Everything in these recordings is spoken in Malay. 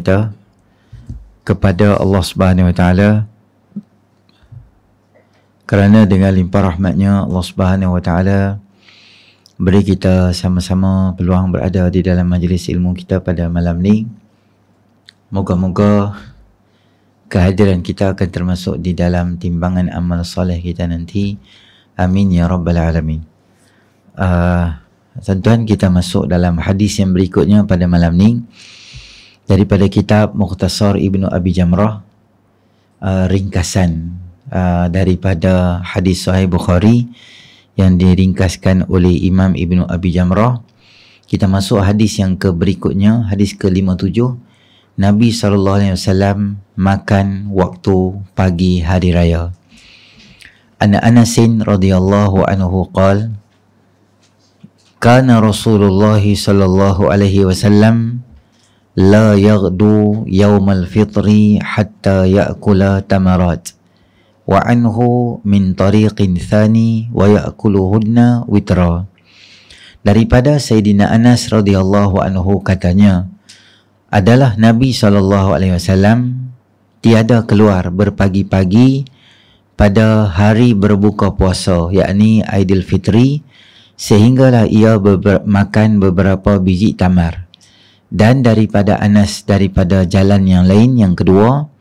kita kepada Allah Subhanahu Wa Taala, kerana dengan limpah rahmatnya Allah Subhanahu Wa Taala beri kita sama-sama peluang berada di dalam majlis ilmu kita pada malam ni. Moga-moga kehadiran kita akan termasuk di dalam timbangan amal soleh kita nanti. Amin ya rabbal alamin. Tuan-tuan, kita masuk dalam hadis yang berikutnya pada malam ni daripada kitab Mukhtasar Ibnu Abi Jamrah, ringkasan daripada hadis Sahih Bukhari yang diringkaskan oleh Imam Ibnu Abi Jamrah. Kita masuk hadis yang berikutnya, hadis ke-57. Nabi SAW makan waktu pagi hari raya. An Anasin radhiyallahu anhu qala kana Rasulullah sallallahu alaihi wasallam la yaghdu yawmal fitri hatta ya'kula tamarat wa anhu min tariqin thani wa ya'kuluhunna witra. Daripada Sayyidina Anas radhiyallahu anhu katanya, adalah Nabi SAW tiada keluar berpagi-pagi pada hari berbuka puasa, yakni Aidil Fitri, sehinggalah ia makan beberapa biji tamar. Dan daripada Anas daripada jalan yang lain yang kedua,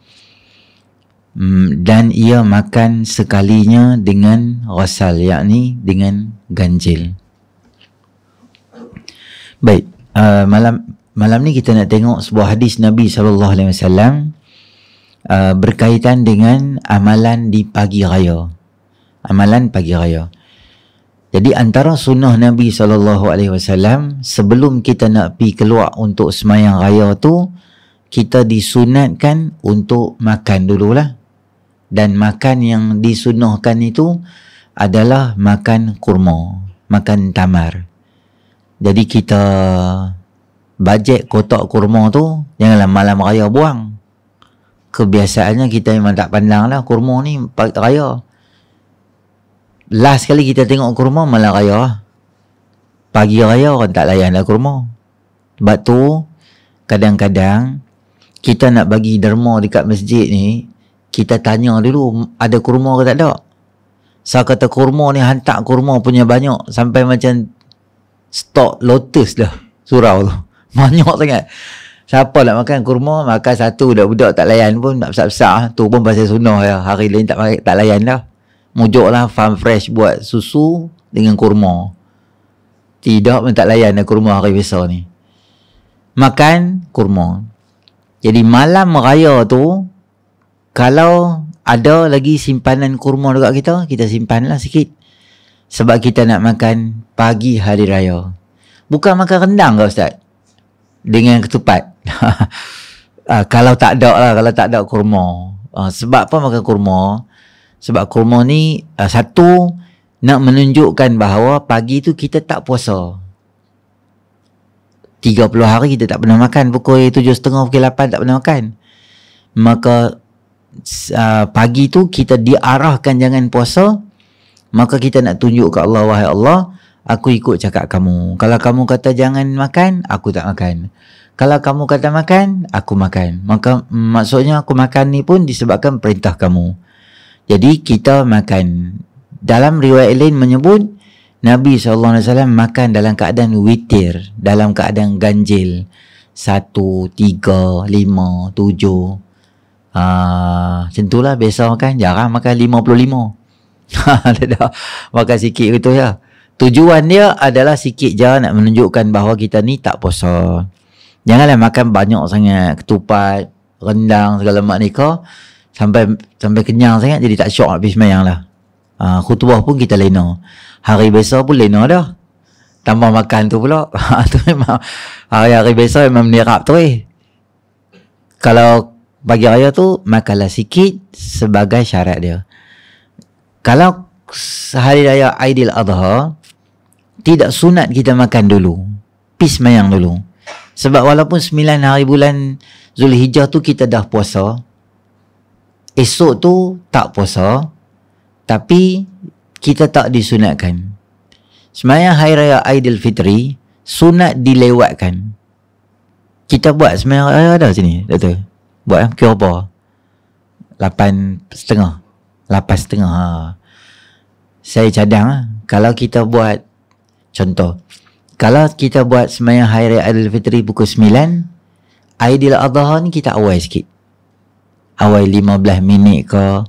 dan ia makan sekalinya dengan ghasal, yakni dengan ganjil. Baik, malam ni kita nak tengok sebuah hadis Nabi SAW berkaitan dengan amalan di pagi raya. Amalan pagi raya. Jadi antara sunnah Nabi SAW, sebelum kita nak pergi keluar untuk semayang raya tu, kita disunatkan untuk makan dululah. Dan makan yang disunnahkan itu adalah makan kurma, makan tamar. Jadi kita bajet kotak kurma tu, janganlah malam raya buang. Kebiasaannya kita memang tak pandang lah kurma ni raya. Last kali kita tengok kurma malam raya. Pagi raya orang tak layan lah kurma. Sebab tu kadang-kadang kita nak bagi derma dekat masjid ni, kita tanya dulu ada kurma ke tak ada. Saya kata kurma ni, hantar kurma punya banyak sampai macam stok lotus dah surau tu. Banyak sangat. Siapa nak makan kurma, makan satu, budak-budak tak layan pun, nak besar-besar. Tu pun pasal sunnah ya. Hari lain tak layan dah. Mujuk lah Farm Fresh buat susu dengan kurma. Tidak pun tak layan dah kurma hari besar ni. Makan kurma. Jadi malam raya tu, kalau ada lagi simpanan kurma dekat kita, kita simpanlah sikit. Sebab kita nak makan pagi hari raya. Bukan makan rendang ke Ustaz? Dengan ketupat. Kalau tak ada kurma. Sebab apa makan kurma? Sebab kurma ni satu, nak menunjukkan bahawa pagi tu kita tak puasa. 30 hari kita tak pernah makan. Pukul 7.30, pukul 8 tak pernah makan. Maka pagi tu kita diarahkan jangan puasa. Maka kita nak tunjuk ke Allah, wahai Allah, aku ikut cakap kamu. Kalau kamu kata jangan makan, aku tak makan. Kalau kamu kata makan, aku makan. Maka maksudnya aku makan ni pun disebabkan perintah kamu. Jadi kita makan. Dalam riwayat lain menyebut Nabi SAW makan dalam keadaan witir, dalam keadaan ganjil. 1, 3, 5, 7. Macam itulah biasa makan. Jarang makan 55. Dah makan sikit gitu ya. Tujuan dia adalah sikit je nak menunjukkan bahawa kita ni tak puasa. Janganlah makan banyak sangat, ketupat, rendang, segala mak nikah sampai kenyang sangat jadi tak syok nak pergi semayang lah. Khutbah pun kita lena. Hari biasa pun lena dah. Tambah makan tu pula. Tu memang hari-hari biasa memang menyerap tu Kalau pagi raya tu makanlah sikit sebagai syarat dia. Kalau hari raya Aidil Adha, tidak sunat kita makan dulu. Pergi semayang dulu. Sebab walaupun 9 hari bulan Zulhijjah tu kita dah puasa, esok tu tak puasa, tapi kita tak disunatkan. Semayang hari raya Aidil Fitri sunat dilewatkan. Kita buat sembahyang ada sini, doktor. Buat kira apa? 8.30. 8.30. Saya cadang kalau kita buat contoh, kalau kita buat sembahyang hari raya Aidilfitri pukul 9, Aidil Adha ni kita awal sikit. Awal 15 minit ke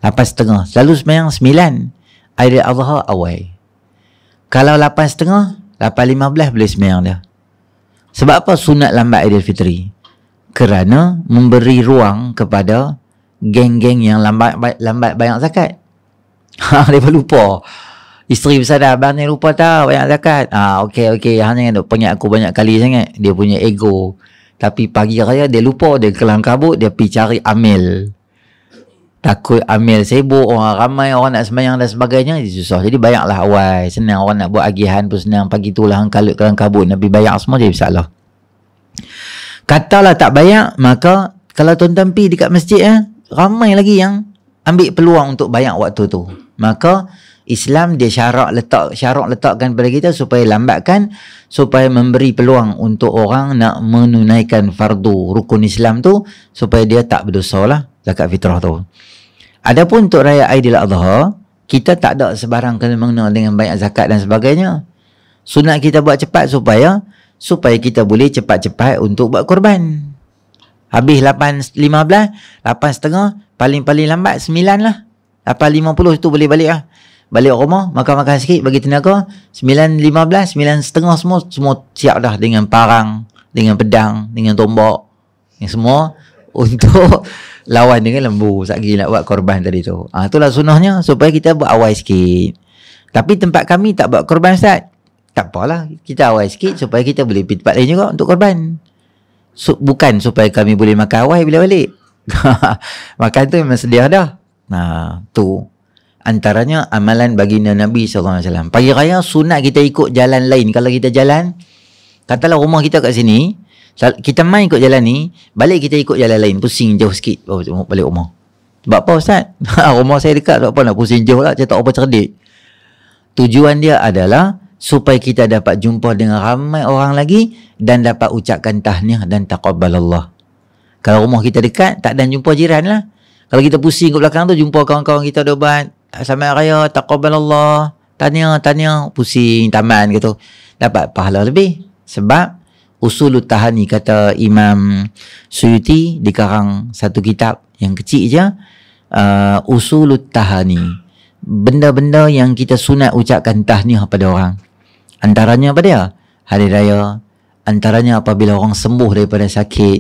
8.30. Selalu sembahyang 9, Aidil Adha awal. Kalau 8.30, 8.15 boleh sembahyang dah. Sebab apa sunat lambat Aidilfitri? Kerana memberi ruang kepada geng-geng yang lambat bayar zakat. Dia lupa. Isteri bersadar, abang ni lupa tahu bayar zakat. Okey. Hanya nak pengat aku banyak kali sangat. Dia punya ego. Tapi pagi raya dia lupa, dia kelam kabut, dia pergi cari amil. Takut amil sibuk, orang ramai, orang nak sembahyang dan sebagainya, susah. Jadi bayarlah awal. Senang orang nak buat agihan pun senang. Pagi tu lah kalut kelam kabut, nak pergi bayar semua jadi masalah. Katalah tak bayar, maka kalau tuan-tuan pergi dekat masjid, ramai lagi yang ambil peluang untuk bayar waktu tu. Maka Islam dia syarak letakkan pada kita supaya lambatkan, supaya memberi peluang untuk orang nak menunaikan fardu rukun Islam tu, supaya dia tak berdosa lah zakat fitrah tu. Adapun untuk raya Aidil Adha, kita tak ada sebarang kena mengena dengan bayar zakat dan sebagainya. Sunat kita buat cepat supaya kita boleh cepat-cepat untuk buat korban. Habis 8.15, 8.30, paling lambat 9 lah. 8.50 tu boleh balik lah. Balik rumah, makan-makan sikit, bagi tenaga. 9.15, 9.30 semua siap dah dengan parang, dengan pedang, dengan tombak. Yang semua untuk lawan dengan lembu. Satgi nak buat korban tadi tu. Itulah sunahnya, supaya kita buat awal sikit. Tapi tempat kami tak buat korban, Ustaz. Tak apalah, kita awal sikit supaya kita boleh pergi tempat lain juga untuk korban. Bukan supaya kami boleh makan awal bila balik. Makan tu memang sedia dah. Tu antaranya amalan baginda Nabi SAW. Pagi raya sunat kita ikut jalan lain. Kalau kita jalan, katalah rumah kita kat sini, kita main ikut jalan ni, balik kita ikut jalan lain, pusing jauh sikit balik rumah. Sebab apa, Ustaz? Rumah saya dekat, sebab apa nak pusing jauh lah, saya tak apa cerdik. Tujuan dia adalah supaya kita dapat jumpa dengan ramai orang lagi dan dapat ucapkan tahniah dan taqabbalallah. Kalau rumah kita dekat, tak dan jumpa jiran lah. Kalau kita pusing ke belakang tu, jumpa kawan-kawan kita ada ubat, selamat raya, taqabbalallah, tahniah, pusing, taman gitu, dapat pahala lebih. Sebab Usulut Tahani, kata Imam Suyuti, dikarang satu kitab yang kecil je, Usulut Tahani, benda-benda yang kita sunat ucapkan tahniah pada orang. Antaranya apa dia? Hari raya. Antaranya apabila orang sembuh daripada sakit,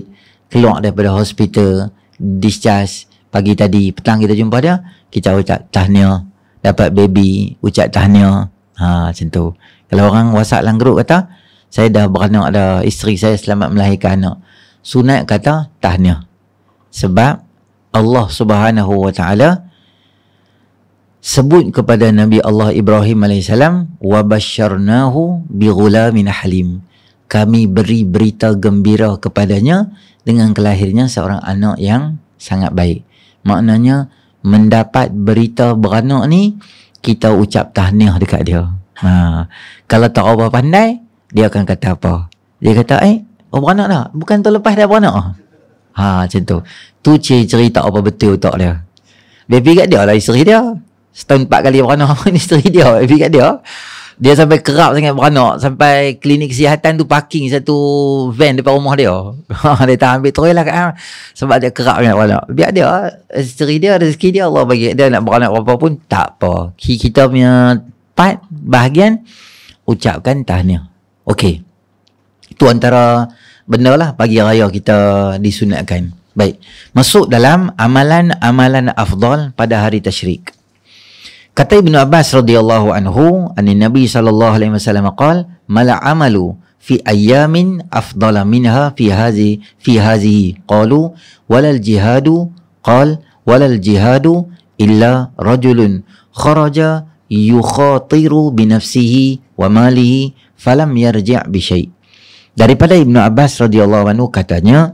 keluar daripada hospital, discharge, pagi tadi, petang kita jumpa dia, kita ucap tahniah. Dapat baby, ucap tahniah. Macam tu. Kalau orang WhatsApp dalam grup kata, saya dah beranak dah, isteri saya selamat melahirkan anak, sunat kata tahniah. Sebab Allah Subhanahu wa ta'ala sebut kepada Nabi Allah Ibrahim AS, wa basyarnahu bi ghulamin halim, kami beri berita gembira kepadanya dengan kelahirnya seorang anak yang sangat baik. Maknanya mendapat berita beranak ni, kita ucap tahniah dekat dia. Kalau tak apa pandai, dia akan kata apa? Dia kata, beranak dah? Bukan tahun lepas dah beranak? Macam tu. Tu ciri-ciri tak apa betul tak dia. Baby kat dia lah isteri dia. Setahun 4 kali beranak ni isteri dia. Baby kat dia. Dia sampai kerap sangat beranak. Sampai klinik kesihatan tu parking satu van depan rumah dia. Dia tak ambil terus lah kan. Sebab dia kerap sangat beranak. Biar dia, isteri dia, rezeki dia Allah bagi. Dia nak beranak apa pun, tak apa. Kita punya part, bahagian, ucapkan tahniah. Okey. Itu antara benda lah pagi raya kita disunatkan. Baik. Masuk dalam amalan-amalan afdal pada hari tasyrik. Kata Ibnu Abbas radhiyallahu anhu, Nabi sallallahu alaihi wasallam qala, "Mala amalu fi ayyamin afdala minha fi hazihi." Qalu, "Walal jihadu?" Qala, "Walal jihadu illa rajulun kharaja yukhatiru bi nafsihi wa malihi falam yarji' bi syai'." Daripada Ibnu Abbas radhiyallahu anhu katanya,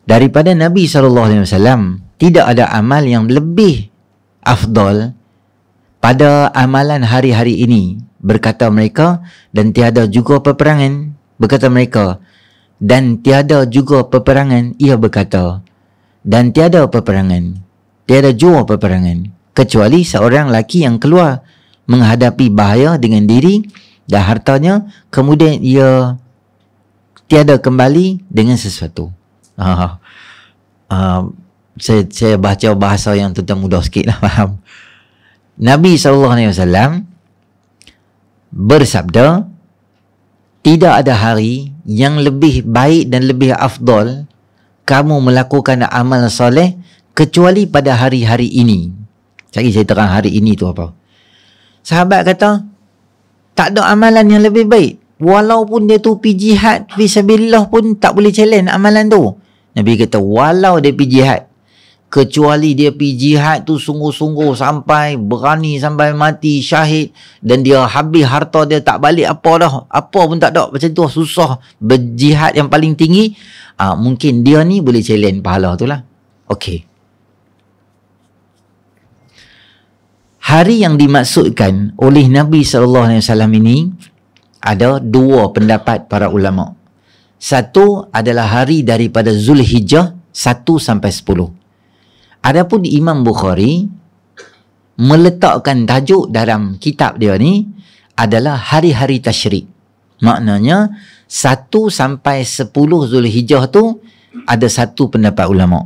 daripada Nabi sallallahu alaihi wasallam, tidak ada amal yang lebih afdal pada amalan hari-hari ini, berkata mereka, dan tiada juga peperangan, berkata mereka, dan tiada juga peperangan, ia berkata, dan tiada peperangan, tiada jua peperangan, kecuali seorang lelaki yang keluar menghadapi bahaya dengan diri dan hartanya, kemudian ia tiada kembali dengan sesuatu. Saya baca bahasa yang tuan mudah sikit lah faham. Nabi SAW bersabda, tidak ada hari yang lebih baik dan lebih afdal kamu melakukan amal soleh kecuali pada hari-hari ini. Saya terang hari ini tu apa. Sahabat kata, tak ada amalan yang lebih baik. Walaupun dia tu pergi jihad fisabilillah pun tak boleh challenge amalan tu. Nabi kata, walau dia pergi jihad, kecuali dia pergi jihad tu sungguh-sungguh sampai berani sampai mati syahid, dan dia habis harta dia tak balik apa dah, apa pun tak ada, macam tu susah berjihad yang paling tinggi, mungkin dia ni boleh challenge pahala tu lah. Okey, hari yang dimaksudkan oleh Nabi SAW ini ada dua pendapat para ulama. Satu adalah hari daripada Zulhijjah 1 sampai 10. Adapun Imam Bukhari meletakkan tajuk dalam kitab dia ni adalah hari-hari tasyrik. Maknanya 1 sampai 10 Zulhijjah tu ada satu pendapat ulama.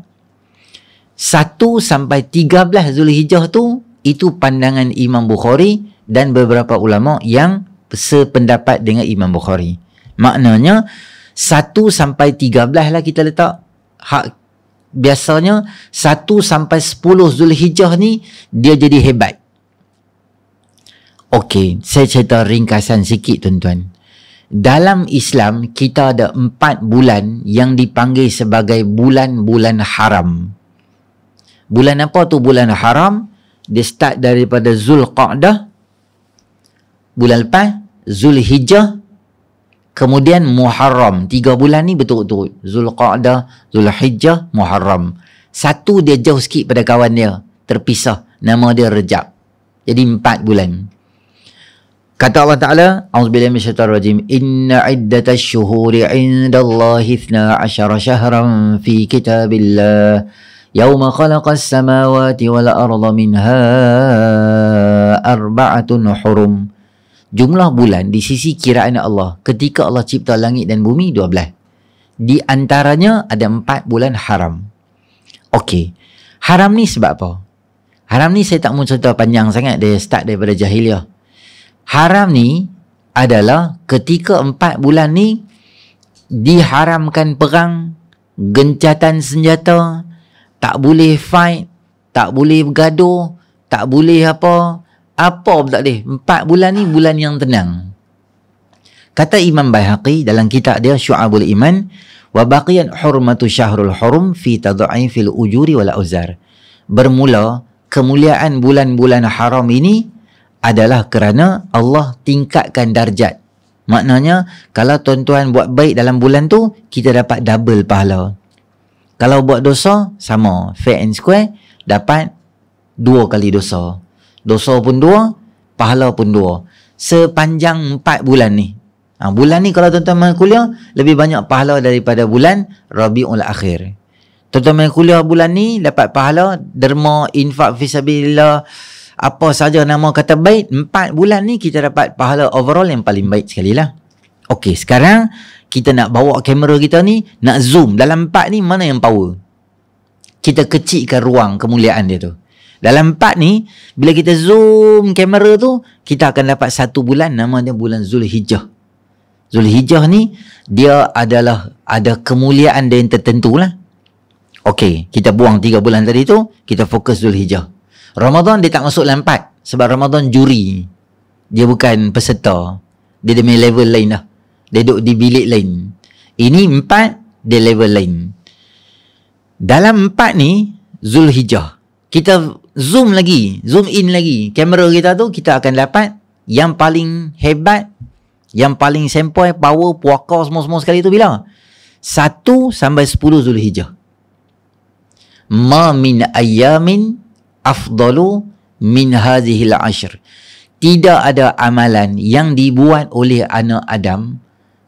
1 sampai 13 Zulhijjah tu itu pandangan Imam Bukhari dan beberapa ulama yang sependapat dengan Imam Bukhari. Maknanya 1 sampai 13 lah kita letak. Biasanya 1 sampai 10 Zulhijjah ni dia jadi hebat. Okey, saya cerita ringkasan sikit tuan-tuan. Dalam Islam kita ada 4 bulan yang dipanggil sebagai bulan-bulan haram. Bulan apa tu bulan haram? Dia start daripada Zulqa'dah, bulan lepas Zulhijjah, kemudian Muharram. 3 bulan ni betul-betul Zulqa'dah, Zulhijjah, Muharram. Satu dia jauh sikit pada kawan dia, terpisah, nama dia Rejab. Jadi 4 bulan. Kata Allah Ta'ala, A'udzubillahi minasyaitonirrajim, inna iddatash syuhuri 'indallahi 12 syahran fi kitabillah yauma khalaqas samawati wal arda minha arba'atun hurum. Jumlah bulan di sisi kiraan Allah ketika Allah cipta langit dan bumi 12. Di antaranya ada 4 bulan haram. Okey. Haram ni sebab apa? Haram ni saya tak mau cerita panjang sangat, dia start daripada jahiliah. Haram ni adalah ketika 4 bulan ni diharamkan perang, gencatan senjata, tak boleh fight, tak boleh bergaduh, tak boleh apa pun tak boleh. 4 bulan ni bulan yang tenang. Kata Imam Baihaqi dalam kitab dia Syu'abul Iman, wa baqiyan hurmatu syahrul hurum fi tad'ifil ujuri wal auzar. Bermula kemuliaan bulan-bulan haram ini adalah kerana Allah tingkatkan darjat. Maknanya kalau tuan-tuan buat baik dalam bulan tu, kita dapat double pahala. Kalau buat dosa, sama, fair and square, dapat 2 kali dosa. Dosa pun 2, pahala pun 2. Sepanjang 4 bulan ni. Bulan ni kalau tuan-tuan main kuliah, lebih banyak pahala daripada bulan Rabiul Akhir. Tuan-tuan main kuliah bulan ni, dapat pahala, derma, infak fisabilillah, apa saja nama kata baik. 4 bulan ni kita dapat pahala overall yang paling baik sekali lah. Okey, sekarang kita nak bawa kamera kita ni, nak zoom. Dalam 4 ni mana yang power? Kita kecilkan ruang kemuliaan dia tu. Dalam 4 ni, bila kita zoom kamera tu, kita akan dapat 1 bulan, nama dia bulan Zulhijjah. Zulhijjah ni, dia adalah ada kemuliaan dia yang tertentu lah. Okey, kita buang 3 bulan tadi tu, kita fokus Zulhijjah. Ramadan dia tak masuk dalam 4, sebab Ramadan juri. Dia bukan peserta. Dia demi level lain dah. Dia duduk di bilik lain. Ini 4, dia level lain. Dalam 4 ni, Zulhijjah. Kita zoom lagi, zoom in lagi kamera kita tu, kita akan dapat yang paling hebat, yang paling sempoi, power, puaka semua-semua sekali tu bila? 1 sampai 10 Zulhijjah. Ma min ayyamin afdalu min hadhil ashr. Tidak ada amalan yang dibuat oleh anak Adam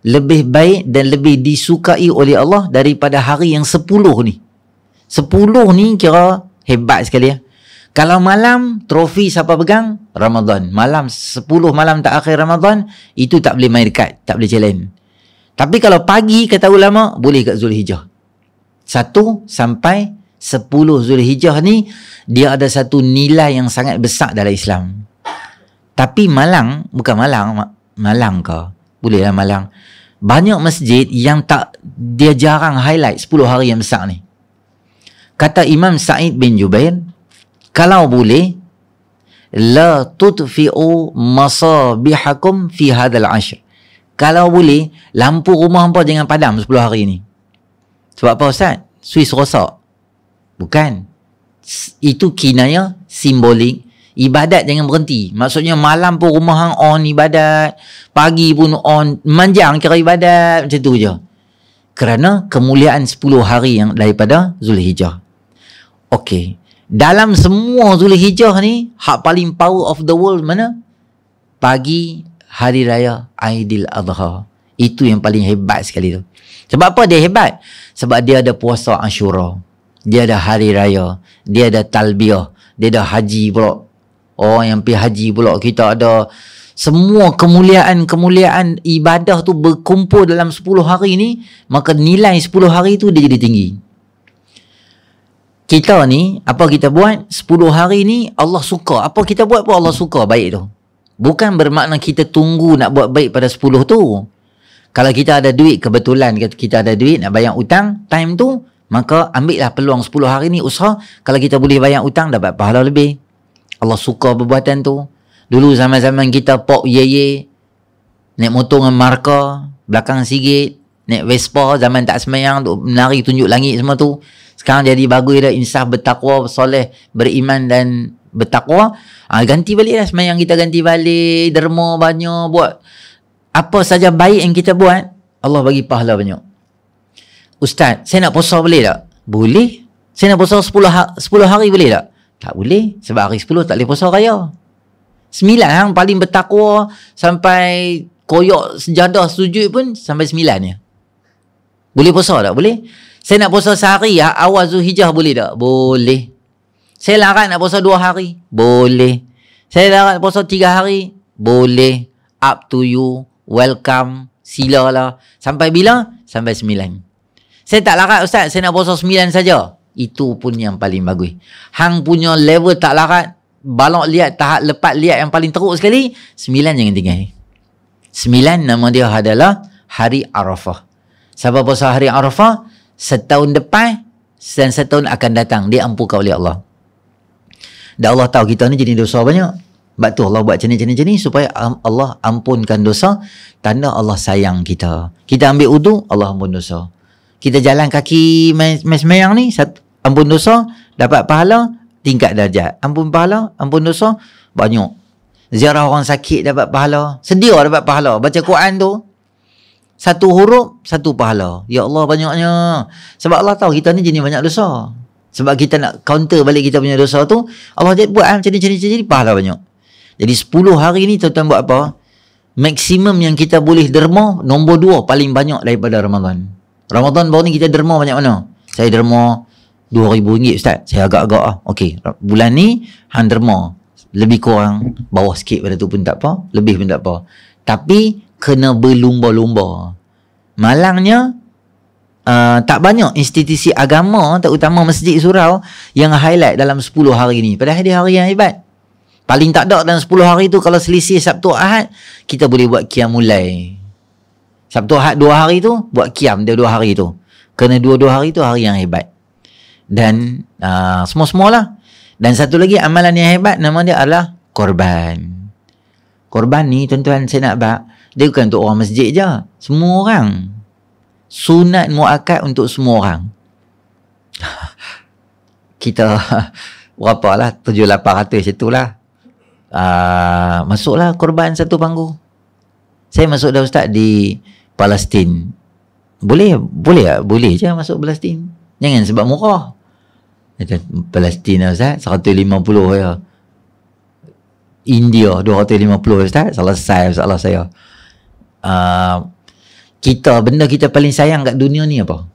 lebih baik dan lebih disukai oleh Allah daripada hari yang 10 ni. 10 ni kira hebat sekali ya. Kalau malam, trofi siapa pegang? Ramadan. Malam 10 malam terakhir Ramadan, itu tak boleh main dekat, tak boleh challenge. Tapi kalau pagi, kata ulama, boleh kat Zulhijjah. 1 sampai 10 Zulhijjah ni, dia ada satu nilai yang sangat besar dalam Islam. Tapi Malang, bukan Malang ke? Bolehlah Malang. Banyak masjid yang tak, dia jarang highlight 10 hari yang besar ni. Kata Imam Sa'id bin Jubair, kalau boleh, la tudfi'u masabihakum fi hadzal ashr. Kalau boleh, lampu rumah hangpa jangan padam 10 hari ni. Sebab apa Ustaz? Suis rosak. Bukan. Itu kinaya simbolik. Ibadat jangan berhenti. Maksudnya malam pun rumah hang on ibadat, pagi pun on, manjang kira ibadat, macam tu je. Kerana kemuliaan 10 hari yang daripada Zulhijjah. Okey. Dalam semua Zulhijjah ni, hak paling power of the world mana? Pagi hari raya Aidil Adha. Itu yang paling hebat sekali tu. Sebab apa dia hebat? Sebab dia ada puasa Ashura. Dia ada hari raya. Dia ada talbiyah. Dia ada haji pula. Oh, yang pergi haji pula. Kita ada semua kemuliaan-kemuliaan ibadah tu berkumpul dalam 10 hari ni. Maka nilai 10 hari tu dia jadi tinggi. Kita ni, apa kita buat? 10 hari ni Allah suka. Apa kita buat pun Allah suka baik tu. Bukan bermakna kita tunggu nak buat baik pada 10 tu. Kalau kita ada duit, kebetulan kita ada duit nak bayar hutang, time tu, maka ambillah peluang 10 hari ni usaha. Kalau kita boleh bayar hutang, dapat pahala lebih. Allah suka perbuatan tu. Dulu zaman-zaman kita pop ye-ye, naik motor dengan marka, belakang sikit, naik Vespa, zaman tak semayang, menari tunjuk langit semua tu. Sekarang jadi bagus dah, insaf, bertakwa, soleh, beriman dan bertakwa. Ganti balik dah semayang kita, ganti balik, derma banyak, buat apa saja baik yang kita buat, Allah bagi pahala banyak. Ustaz, saya nak puasa boleh tak? Boleh. Saya nak puasa 10 hari boleh tak? Tak boleh. Sebab hari 10 tak boleh puasa raya. 9 hang paling bertakwa sampai koyok sejadah sujud pun sampai 9 ya. Boleh puasa tak? Boleh. Saya nak puasa sehari awal Zulhijjah boleh tak? Boleh. Saya larat nak puasa 2 hari? Boleh. Saya larat puasa 3 hari? Boleh. Up to you. Welcome. Silalah. Sampai bila? Sampai 9. Saya tak larat Ustaz. Saya nak puasa 9 saja. Itu pun yang paling bagus. Hang punya level tak larat, balok liat, tahap lepat liat yang paling teruk sekali, 9 jangan tinggal. 9 nama dia adalah Hari Arafah. Siapa puasa Hari Arafah, setahun depan dan setahun akan datang, dia ampunkan oleh Allah. Dan Allah tahu kita ni jenis dosa banyak. Sebab tu Allah buat macam ni supaya Allah ampunkan dosa. Tanda Allah sayang kita. Kita ambil wudu, Allah ampun dosa. Kita jalan kaki semayang ni, ampun dosa, dapat pahala, tingkat darjat. Ampun pahala, ampun dosa, banyak. Ziarah orang sakit dapat pahala. Sedia dapat pahala. Baca Quran tu, 1 huruf, 1 pahala. Ya Allah, banyaknya. Sebab Allah tahu kita ni jenis banyak dosa. Sebab kita nak counter balik kita punya dosa tu, Allah buat macam ni, pahala banyak. Jadi 10 hari ni tuan-tuan buat apa? Maksimum yang kita boleh derma, nombor 2 paling banyak daripada Ramadan. Ramadan baru ni kita derma banyak mana? Saya derma RM2,000 Ustaz. Saya agak-agak Okey, bulan ni hang derma lebih kurang, bawah sikit pada tu pun tak apa, lebih pun tak apa. Tapi kena berlumba-lumba. Malangnya tak banyak institusi agama, terutama masjid surau, yang highlight dalam 10 hari ni. Padahal dia hari yang hebat. Paling tak ada dalam 10 hari tu, kalau selisih Sabtu Ahad, kita boleh buat qiyamul lail. Sabtu Ahad 2 hari tu, buat qiyam dia 2 hari tu. Kerana 2 hari tu hari yang hebat. Dan semua-semualah. Dan satu lagi amalan yang hebat, nama dia adalah korban. Korban ni tuan-tuan saya nak bak, dia bukan untuk orang masjid je. Semua orang. Sunat muakkad untuk semua orang. Kita berapa lah, 700-800 macam tu lah. Masuklah korban satu panggung. Saya masuk dah Ustaz di Palestin. Boleh tak? Boleh je masuk Palestin. Jangan sebab murah. Palestin Ustaz 150 ya. India 250 Ustaz. Selesai masalah saya. benda kita paling sayang kat dunia ni apa?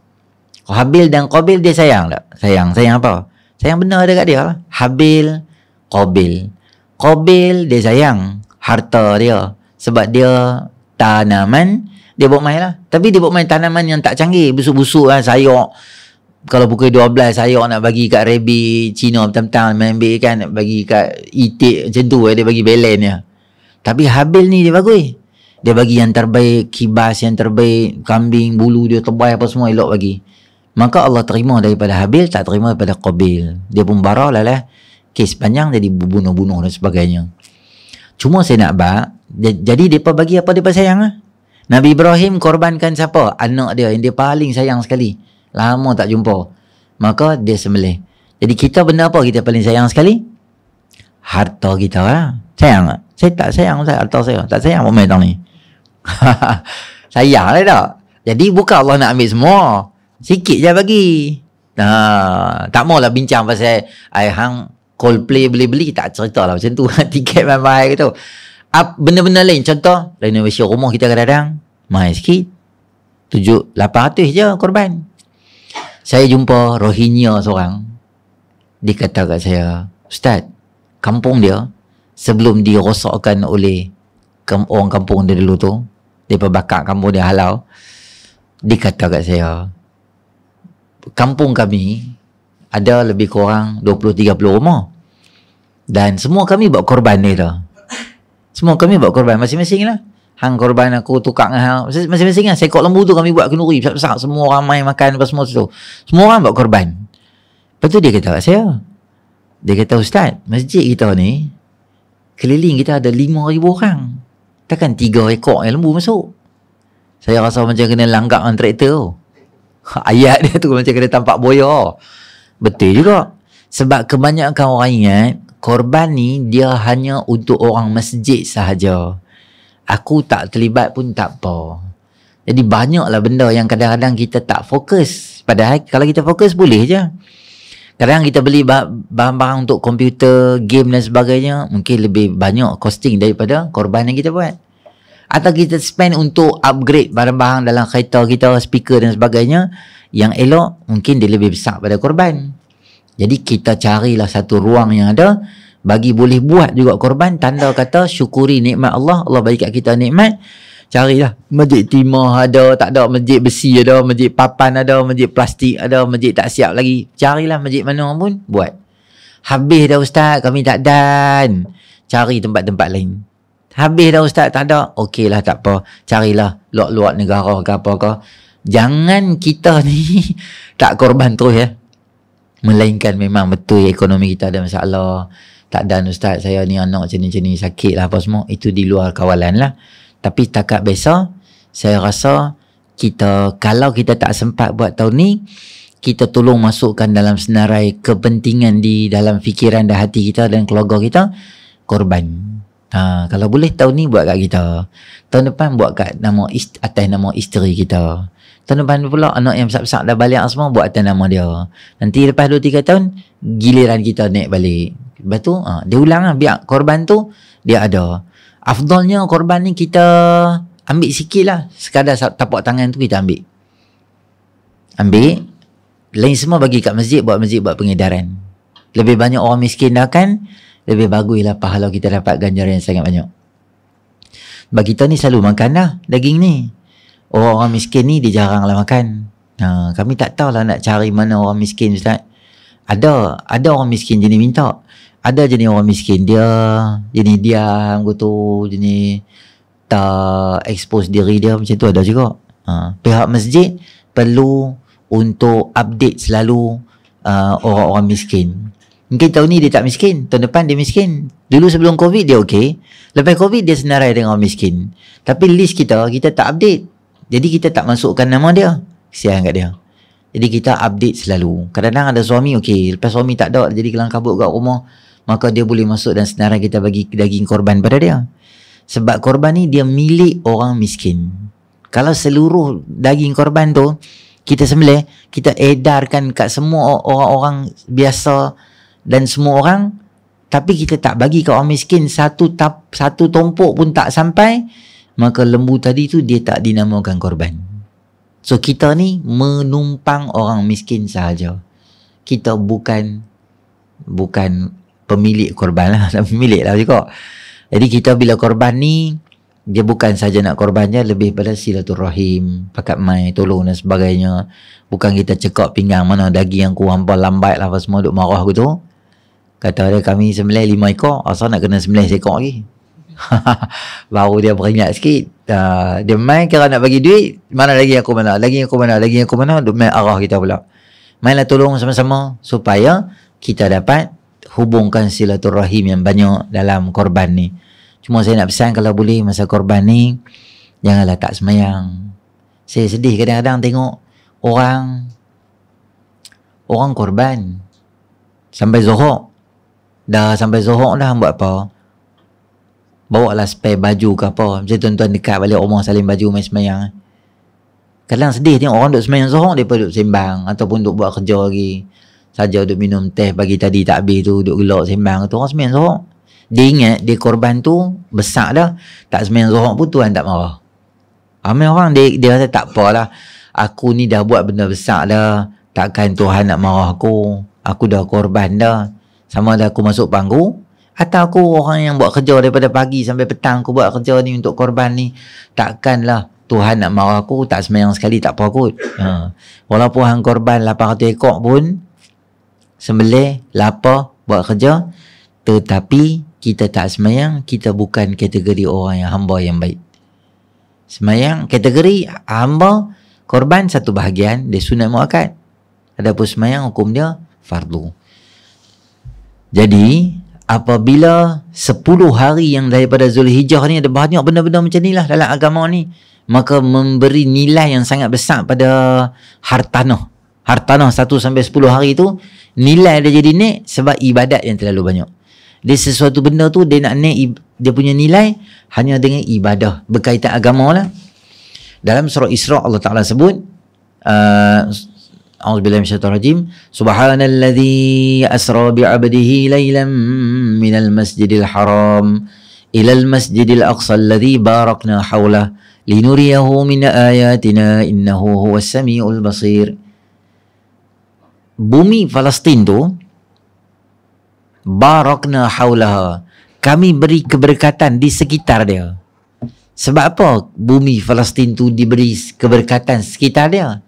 Habil dan Qabil dia sayang tak? Sayang apa? Sayang benda dekat dia lah. Habil, Qabil. Qabil dia sayang harta dia. Sebab dia tanaman, dia buat main lah. Tapi dia buat main tanaman yang tak canggih. Busuk-busuk lah, sayur. Kalau pukul 12 sayur nak bagi kat rabbit Cina petang-petang main ambil kan, nak bagi kat itik macam tu dia bagi belen dia. Tapi Habil ni dia bagus. Dia bagi yang terbaik, kibas yang terbaik, kambing, bulu dia tebal apa semua elok bagi. Maka Allah terima daripada Habil, tak terima daripada Qabil. Dia pun barah lah. Kes panjang jadi bunuh-bunuh dan sebagainya. Cuma saya nak jadi mereka bagi apa mereka sayang lah. Nabi Ibrahim korbankan siapa? Anak dia yang dia paling sayang sekali. Lama tak jumpa. Maka dia sembelih. Jadi kita benda apa kita paling sayang sekali? Harta kita lah. Sayang tak? Saya tak sayang harta saya. Tak sayang apa main ni. Sayang lah tak? Jadi bukan Allah nak ambil semua. Sikit je bagi. Tak maulah bincang pasal hang Coldplay beli-beli, tak cerita lah macam tu. Tiket mahal gitu. Benda-benda lain, contoh renovation rumah kita kadang-kadang mahal sikit, 800 je korban. Saya jumpa Rohingya seorang, dia kata kat saya, Ustaz, kampung dia sebelum dirosakkan oleh orang kampung dia dulu tu, dia bakar kampung dia halau, dia kata kat saya, kampung kami ada lebih kurang 20-30 rumah dan semua kami buat korban ni dah. Semua kami buat korban masing-masing lah. Hang korban aku tukar dengan hang masing-masing lah. Sekok lembu tu kami buat kenduri besar-besar, semua orang main makan apa semua tu. Semua orang buat korban. Lepas tu dia kata kat saya, dia kata, Ustaz, masjid kita ni keliling kita ada 5,000 orang, takkan 3 ekor yang lembu masuk. Saya rasa macam kena langgak dengan traktor tu. Ayat dia tu macam kena tampak boya. Betul juga. Sebab kebanyakan orang ingat korban ni dia hanya untuk orang masjid sahaja. Aku tak terlibat pun tak apa. Jadi banyaklah benda yang kadang-kadang kita tak fokus. Padahal kalau kita fokus boleh je. Kadang kita beli bahan-bahan untuk komputer, game dan sebagainya, mungkin lebih banyak costing daripada korban yang kita buat. Atau kita spend untuk upgrade barang-barang dalam kereta kita, speaker dan sebagainya, yang elok mungkin dia lebih besar pada korban. Jadi kita carilah satu ruang yang ada, bagi boleh buat juga korban, tanda kata syukuri nikmat Allah. Allah bagi kat kita nikmat. Carilah masjid timah ada, tak ada, masjid besi ada, masjid papan ada, masjid plastik ada, masjid tak siap lagi. Carilah masjid mana pun buat. Habis dah Ustaz, kami tak dan. Cari tempat-tempat lain. Habis dah Ustaz, tak ada. Okey lah, tak apa. Carilah luar-luar negara ke apa ke. Jangan kita ni tak korban terus ya. Melainkan memang betul ekonomi kita ada masalah. Tak dan Ustaz, saya ni anak macam ni sakit lah apa semua. Itu di luar kawalan lah. Tapi takat biasa, saya rasa kita, kalau kita tak sempat buat tahun ni, kita tolong masukkan dalam senarai kepentingan di dalam fikiran dan hati kita dan keluarga kita, korban. Kalau boleh tahun ni buat kat kita. Tahun depan buat kat atas nama isteri kita. Tahun depan pula anak yang besar-besar dah balik semua buat atas nama dia. Nanti lepas 2-3 tahun giliran kita naik balik. Lepas tu dia ulang lah, biar korban tu dia ada. Afdalnya korban ni kita ambil sikit lah. Sekadar tapak tangan tu kita ambil. Lain semua bagi kat masjid buat pengedaran. Lebih banyak orang miskin dah kan, lebih baguslah pahala kita dapat ganjaran yang sangat banyak. Bagi kita ni selalu makan dah daging ni. Orang miskin ni dia jarang lah makan. Kami tak tahulah nak cari mana orang miskin Ustaz. Ada orang miskin jenis minta. Ada jenis orang miskin dia jenis diam gitu, jenis tak expose diri dia, macam tu ada juga. Pihak masjid perlu untuk update selalu orang-orang miskin. Mungkin tahun ni dia tak miskin, tahun depan dia miskin. Dulu sebelum Covid dia okey, lepas Covid dia senarai dengan orang miskin. Tapi list kita tak update. Jadi kita tak masukkan nama dia. Kesian kat dia. Jadi kita update selalu. Kadang-kadang ada suami okey, lepas suami tak ada, jadi kelang kabut kat rumah, maka dia boleh masuk dan senarai kita bagi daging korban pada dia. Sebab korban ni dia milik orang miskin. Kalau seluruh daging korban tu kita sembelih, kita edarkan kat semua orang-orang biasa dan semua orang, tapi kita tak bagi kat orang miskin satu tumpuk pun tak sampai, maka lembu tadi tu dia tak dinamakan korban. So kita ni menumpang orang miskin sahaja. Kita bukan pemilik korban lah, pemilik lah juga. Jadi kita bila korban ni, dia bukan saja nak korbannya, lebih pada silaturahim, pakat mai, tolong dan sebagainya. Bukan kita cekak pinggang mana daging yang kurang lambat lah apa semua duk marah gitu. Kata dia kami sembelih 5 ekor, asal nak kena sembelih seekor lagi. Baru dia beringat sikit. Dia main kira nak bagi duit, mana daging aku mana, daging aku mana, duk main arah kita pula. Mainlah tolong sama-sama supaya kita dapat hubungkan silaturahim yang banyak dalam korban ni. Cuma saya nak pesan kalau boleh masa korban ni janganlah tak semayang. Saya sedih kadang-kadang tengok orang korban sampai Zuhur. Dah sampai Zuhur dah buat apa? Bawa lah spare baju ke apa. Macam tuan-tuan dekat balik rumah saling baju main semayang. Kadang sedih tengok orang duk semayang Zuhur, mereka duk sembang ataupun duk buat kerja lagi. Saja duk minum teh pagi tadi tak habis tu, duk gelak sembang tu, orang semayang Zuhur. Dia ingat dia korban tu besar dah, tak semayang Zuhur pun Tuhan tak marah. Ramai orang dia rasa tak apalah, aku ni dah buat benda besar dah, takkan Tuhan nak marah aku dah korban dah. Sama ada aku masuk panggu atau aku orang yang buat kerja daripada pagi sampai petang, aku buat kerja ni untuk korban ni, takkanlah Tuhan nak marah aku, tak semayang sekali tak apa kot. Walaupun hang korban 800 ekor pun sembelih, lapar, buat kerja, tetapi kita tak semayang, kita bukan kategori orang yang hamba yang baik. Semayang kategori hamba, korban satu bahagian, dia sunat muakkad. Adapun semayang hukum dia fardu. Jadi apabila 10 hari yang daripada Zulhijjah ni ada banyak benda-benda macam ni lah dalam agama ni, maka memberi nilai yang sangat besar pada hartanah. Hartanah 1 sampai 10 hari tu nilai dia jadi naik sebab ibadat yang terlalu banyak. Dia sesuatu benda tu dia nak naik dia punya nilai hanya dengan ibadah berkaitan agama lah. Dalam surah Isra Allah Ta'ala sebut A'udzubillahi minasyaitonirrajim, subhanalladzi asra bi'abdihi lailan minal masjidil haram ilal masjidil aqsa alladzi barakna hawlah linuriyahu min ayatina innahu huwas samiul basir. Bumi Palestin tu barakna haulaha, kami beri keberkatan di sekitar dia. Sebab apa bumi Palestin tu diberi keberkatan sekitar dia?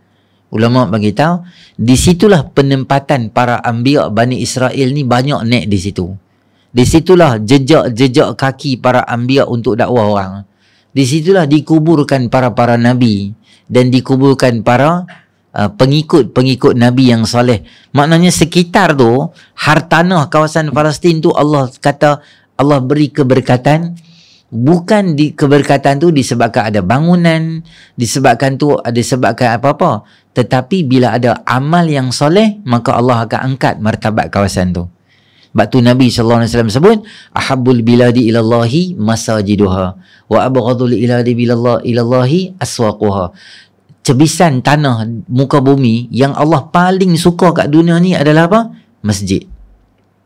Ulama bagi tahu, di situlah penempatan para anbiya Bani Israel ni banyak naik di situ. Di situlah jejak-jejak kaki para anbiya untuk dakwah orang. Di situlah dikuburkan para nabi dan dikuburkan para pengikut Nabi yang soleh. Maknanya sekitar tu, hartanah kawasan Palestin tu Allah kata Allah beri keberkatan. Bukan keberkatan tu disebabkan ada bangunan, disebabkan apa-apa, tetapi bila ada amal yang soleh, maka Allah akan angkat martabat kawasan tu. Sebab tu Nabi SAW sebut, ahabbul biladi ilallahi masajiduha wa abghadul biladi ilallahi aswaquha. Cebisan tanah muka bumi yang Allah paling suka kat dunia ni adalah apa? Masjid.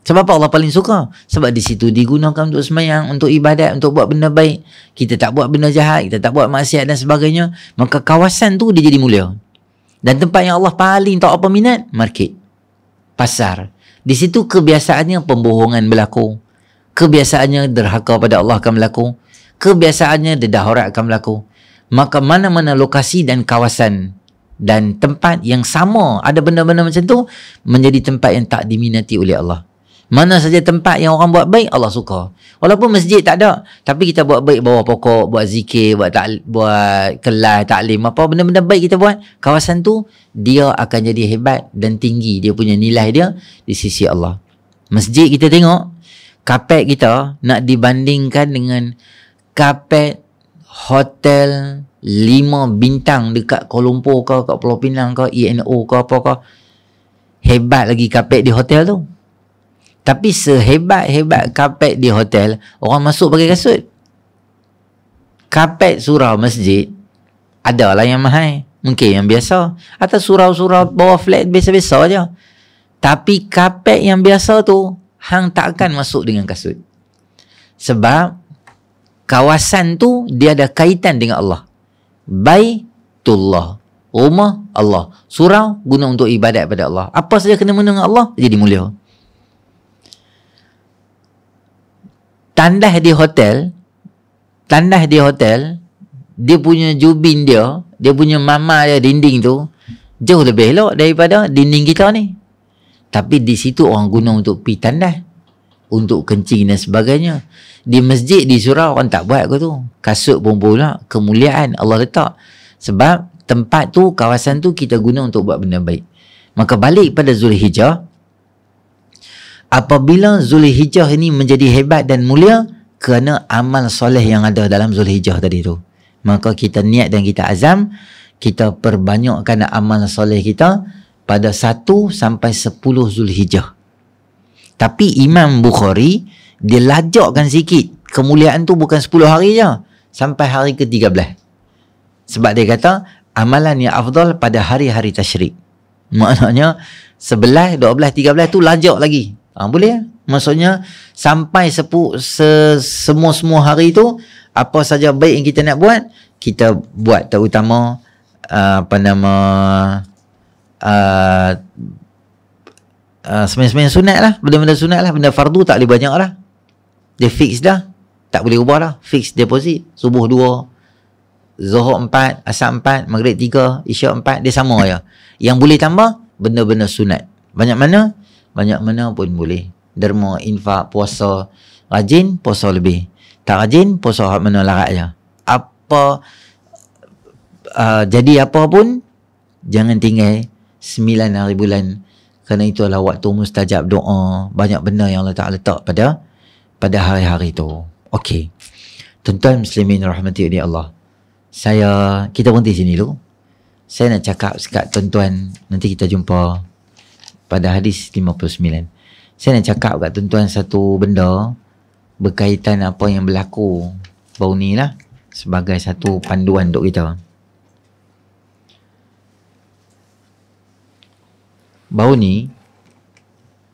Sebab apa Allah paling suka? Sebab di situ digunakan untuk semayang, untuk ibadat, untuk buat benda baik. Kita tak buat benda jahat, kita tak buat maksiat dan sebagainya. Maka kawasan tu dia jadi mulia. Dan tempat yang Allah paling tak apa minat, market, pasar. Di situ kebiasaannya pembohongan berlaku. Kebiasaannya derhaka pada Allah akan berlaku. Kebiasaannya dedaharat akan berlaku. Maka mana-mana lokasi dan kawasan dan tempat yang sama ada benda-benda macam tu menjadi tempat yang tak diminati oleh Allah. Mana saja tempat yang orang buat baik, Allah suka. Walaupun masjid tak ada, tapi kita buat baik, bawah pokok, buat zikir, buat kelas, taklim, apa benda-benda baik kita buat, kawasan tu dia akan jadi hebat dan tinggi dia punya nilai dia di sisi Allah. Masjid kita tengok, kapet kita nak dibandingkan dengan kapet hotel 5 bintang dekat Kuala Lumpur ke, kat Pulau Pinang ke, ENO ke apa ke. Hebat lagi kapet di hotel tu. Tapi sehebat-hebat kapet di hotel, orang masuk pakai kasut. Kapet surau masjid, adalah yang mahal, mungkin yang biasa. Atau surau-surau bawah flat biasa-biasa je. Tapi kapet yang biasa tu, hang tak akan masuk dengan kasut. Sebab kawasan tu dia ada kaitan dengan Allah. Baitullah, rumah Allah. Surau guna untuk ibadat pada Allah. Apa saja kena mengena dengan Allah jadi mulia. Tandas di hotel, dia punya jubin dia punya mama dia dinding tu jauh lebih elok daripada dinding kita ni. Tapi di situ orang guna untuk pergi tandas, untuk kencing dan sebagainya. Di masjid, di surau orang tak buat ke tu. Kasut pun pula kemuliaan Allah letak. Sebab tempat tu, kawasan tu kita guna untuk buat benda baik. Maka balik pada Zulhijjah, apabila Zulhijjah ini menjadi hebat dan mulia kerana amal soleh yang ada dalam Zulhijjah tadi tu, maka kita niat dan kita azam, kita perbanyakkan amal soleh kita pada 1 sampai 10 Zulhijjah. Tapi Imam Bukhari dia lajakkan sikit, kemuliaan tu bukan 10 hari je, sampai hari ke-13. Sebab dia kata amalan yang afdal pada hari-hari tasyrik. Maknanya 11, 12, 13 tu lajak lagi. Boleh. Maksudnya sampai semua hari tu, apa saja baik yang kita nak buat, kita buat. Terutama sembahyang sunat lah, benda-benda sunat lah. Benda fardu tak boleh banyak lah, dia fix dah, tak boleh ubah dah. Fix deposit, subuh 2, Zuhur 4, Asar 4, Maghrib 3, Isyak 4, dia sama je. Yang boleh tambah benda-benda sunat. Banyak mana pun boleh. Derma, infak, puasa. Rajin, puasa lebih. Tak rajin, puasa hak mana larat je. Jadi apa pun, jangan tinggal 9 hari bulan. Kerana itu adalah waktu mustajab doa. Banyak benda yang Allah Ta'ala letak pada hari-hari tu. Okey. Tuan-tuan muslimin rahmati Allah. Kita berhenti sini dulu. Saya nak cakap sekat tuan-tuan, nanti kita jumpa pada hadis 59. Saya nak cakap kat tuan-tuan satu benda berkaitan apa yang berlaku baru ni lah, sebagai satu panduan untuk kita. Baru ni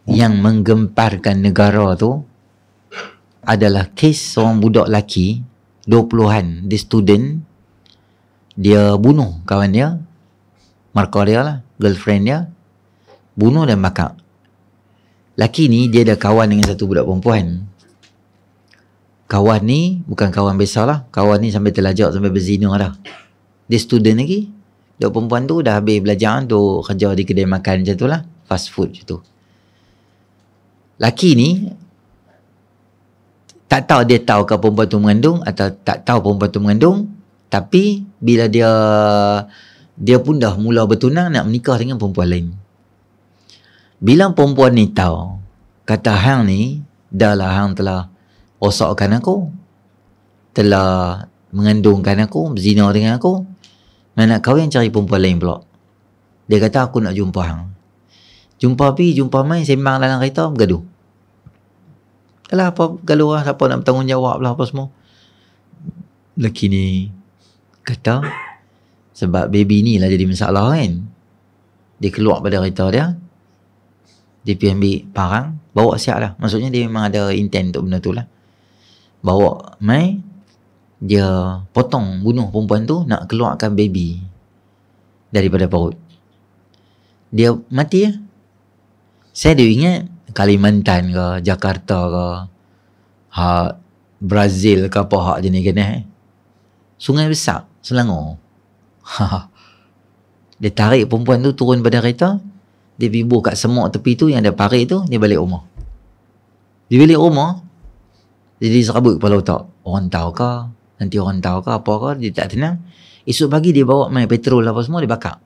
yang menggemparkan negara tu adalah kes seorang budak lelaki 20-an, dia student, dia bunuh kawan dia, markah dia lah, girlfriend dia, bunuh dan bakar. Laki ni dia ada kawan dengan satu budak perempuan. Kawan ni bukan kawan biasa lah, kawan ni sampai terlajak, sampai berzina dah. Dia student lagi. Budak perempuan tu dah habis belajar tu, kerja di kedai makan macam tu lah, fast food macam tu. Laki ni tak tahu dia tahu ke perempuan tu mengandung atau tak tahu perempuan tu mengandung. Tapi bila dia pun dah mula bertunang nak menikah dengan perempuan lain. Bila perempuan ni tahu, kata hang ni dah lah, hang telah rosakkan aku, telah mengandungkan aku, berzina dengan aku, nak kahwin cari perempuan lain pula. Dia kata aku nak jumpa hang. Jumpa mai, sembang dalam kereta, bergaduh. Alah apa gaduh lah, siapa nak bertanggungjawab lah apa semua. Lelaki ni kata sebab baby ni lah jadi masalah kan. Dia keluar pada kereta dia pergi ambil parang, bawa siap lah. Maksudnya dia memang ada intent untuk benda tu lah. Bawa mai, dia potong, bunuh perempuan tu, nak keluarkan baby daripada perut. Dia mati lah. Saya dia ingat Kalimantan ke, Jakarta ke, Brazil ke apa hak jenis-jenis. Sungai besar, Selangor. Dia tarik perempuan tu turun pada kereta, dia pergi buh kat semak tepi tu yang ada parit tu, dia balik rumah. Dia balik rumah, jadi serabut kepala otak. Orang tahu ke? Nanti orang tahu ke apa ke? Dia tak tenang. Esok pagi dia bawa main petrol apa semua, dia bakar.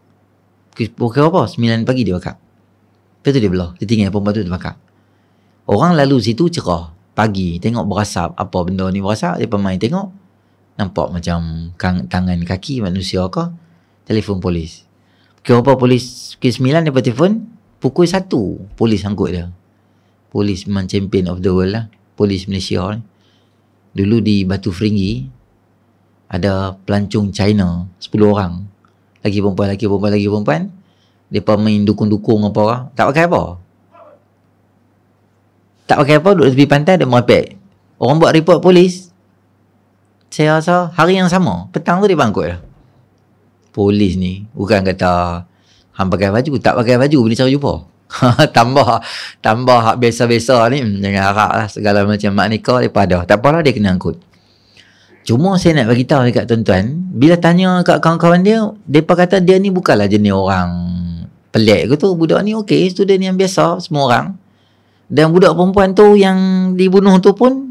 Pukul apa? 9 pagi dia bakar. Lepas tu dia belah. Dia tinggal perempuan tu terbakar. Orang lalu situ cerah. Pagi tengok berasap. Apa benda ni berasap? Dia main tengok. Nampak macam tangan kaki manusia ke? Telefon polis. Pukul apa polis? Pukul 9 dia telefon. Pukul 1 polis angkut dia. Polis memang champion of the world lah. Polis Malaysia ni. Dulu di Batu Feringgi ada pelancong China 10 orang. Lagi perempuan. Mereka main dukung-dukung apa lah. Tak pakai apa. Duduk tepi pantai, dia merepek. Orang buat report polis. Saya rasa hari yang sama, petang tu dia bangkut dah. Polis ni bukan kata hang pakai baju, tak pakai baju boleh cara jumpa. tambah hak biasa-biasa ni, jangan harap lah segala macam mak nikah daripada. Tak apalah dia kena angkut. Cuma saya nak bagi tahu dekat tuan-tuan, bila tanya kat kawan-kawan dia, depa kata dia ni bukanlah jenis orang pelik ke tu. Budak ni okey, student yang biasa semua orang. Dan budak perempuan tu yang dibunuh tu pun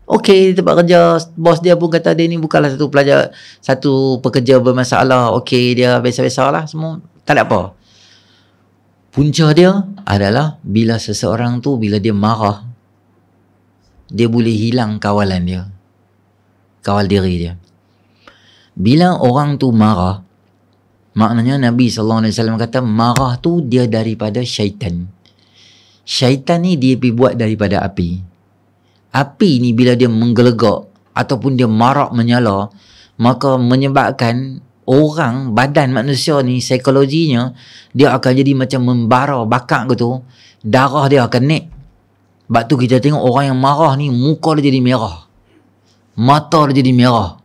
okey, di tempat kerja bos dia pun kata dia ni bukanlah satu pelajar, satu pekerja bermasalah. Okey, dia biasa-biasa lah, semua tak ada apa. Punca dia adalah bila seseorang tu, bila dia marah, dia boleh hilang kawalan dia, kawal diri dia. Bila orang tu marah, maknanya Nabi SAW kata marah tu dia daripada syaitan. Syaitan ni dia pergi buat daripada api. Api ni bila dia menggelegak ataupun dia marak menyala, maka menyebabkan orang, badan manusia ni psikologinya dia akan jadi macam membara bakar gitu, darah dia akan naik. Sebab tu kita tengok orang yang marah ni muka dia jadi merah, mata dia jadi merah,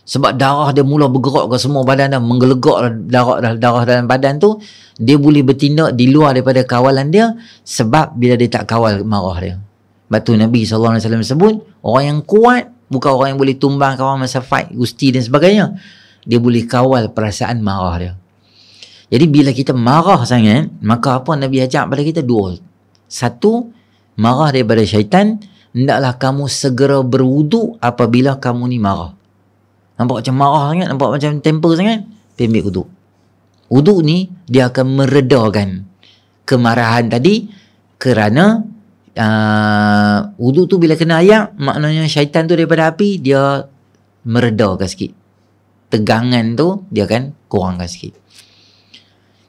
sebab darah dia mula bergerak ke semua badan dah, menggelegak darah dalam badan tu. Dia boleh bertindak di luar daripada kawalan dia sebab bila dia tak kawal marah dia. Sebab tu Nabi SAW sebut orang yang kuat bukan orang yang boleh tumbang kawan masa fight, gusti dan sebagainya. Dia boleh kawal perasaan marah dia. Jadi bila kita marah sangat, maka apa Nabi ajak pada kita? Dua. Satu, marah daripada syaitan. Hendaklah kamu segera berwuduk apabila kamu ni marah. Nampak macam marah sangat, nampak macam temper sangat, pergi ambil wuduk. Wuduk ni dia akan meredakan kemarahan tadi, kerana wuduk tu bila kena ayak, maknanya syaitan tu daripada api, dia meredakan sikit. Tegangan tu dia akan kurangkan sikit.